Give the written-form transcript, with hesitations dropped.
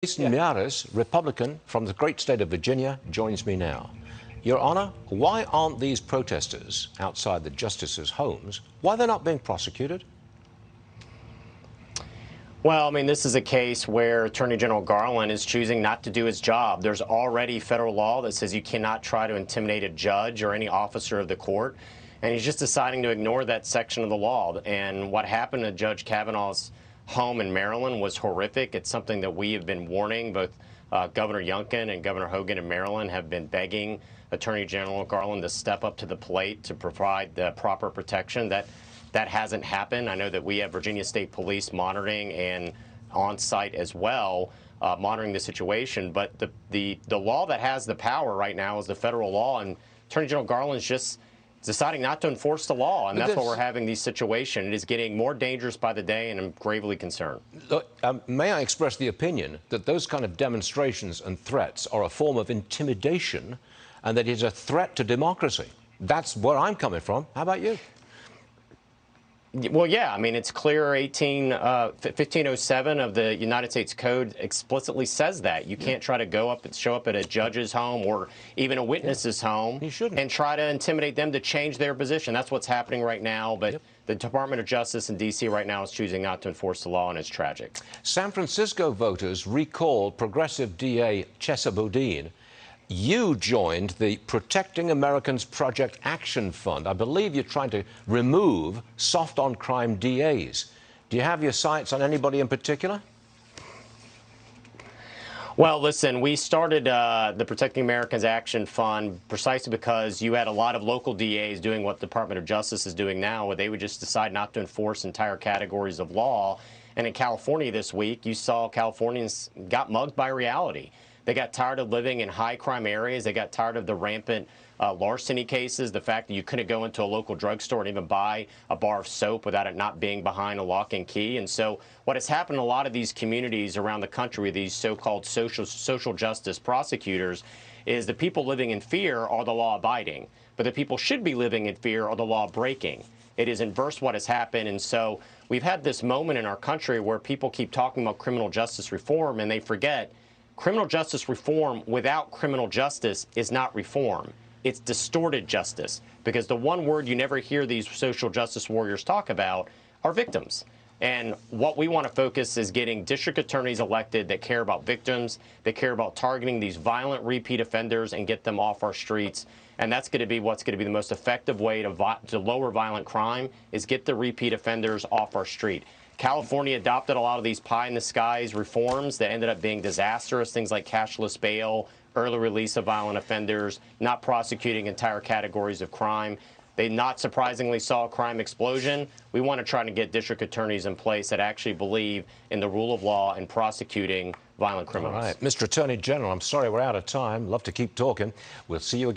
Jason Miyares, Republican from the great state of Virginia, joins me now. Your Honor, why aren't these protesters outside the justices' homes, why they're not being prosecuted? Well, I mean, this is a case where Attorney General Garland is choosing not to do his job. There's already federal law that says you cannot try to intimidate a judge or any officer of the court, and he's just deciding to ignore that section of the law. And what happened to Judge Kavanaugh's home in Maryland was horrific. It's something that we have been warning. Both Governor Youngkin and Governor Hogan in Maryland have been begging Attorney General Garland to step up to the plate to provide the proper protection. That hasn't happened. I know that we have Virginia State Police monitoring and on site as well, monitoring the situation. But the law that has the power right now is the federal law, and Attorney General Garland's just deciding not to enforce the law, and that's why we're having these situations. It is getting more dangerous by the day, and I'm gravely concerned. Look, may I express the opinion that those kind of demonstrations and threats are a form of intimidation and that it's a threat to democracy? That's where I'm coming from. How about you? Well, yeah, I mean, it's clear 1507 of the United States Code explicitly says that. You can't try to show up at a judge's home or even a witness's home and try to intimidate them to change their position. That's what's happening right now. But the Department of Justice in D.C. right now is choosing not to enforce the law, and it's tragic. San Francisco voters recalled progressive DA Chesa Boudin. You joined the Protecting Americans Project Action Fund. I believe you're trying to remove soft-on-crime DAs. Do you have your sights on anybody in particular? Well, listen, we started the Protecting Americans Action Fund precisely because you had a lot of local DAs doing what the Department of Justice is doing now, where they would just decide not to enforce entire categories of law. And in California this week, you saw Californians got mugged by reality. They got tired of living in high-crime areas. They got tired of the rampant larceny cases, the fact that you couldn't go into a local drugstore and even buy a bar of soap without it not being behind a lock and key. And so what has happened in a lot of these communities around the country, these so-called social justice prosecutors, is the people living in fear are the law-abiding, but the people should be living in fear are the law-breaking. It is inverse what has happened, and so we've had this moment in our country where people keep talking about criminal justice reform, and they forget criminal justice reform without criminal justice is not reform. It's distorted justice, because the one word you never hear these social justice warriors talk about are victims. And what we want to focus is getting district attorneys elected that care about victims, that care about targeting these violent repeat offenders and get them off our streets. And that's going to be what's going to be the most effective way to lower violent crime, is get the repeat offenders off our street. California adopted a lot of these pie-in-the-skies reforms that ended up being disastrous, things like cashless bail, early release of violent offenders, not prosecuting entire categories of crime. They not surprisingly saw a crime explosion. We want to try to get district attorneys in place that actually believe in the rule of law and prosecuting violent criminals. All right. Mr. Attorney General, I'm sorry we're out of time. Love to keep talking. We'll see you again.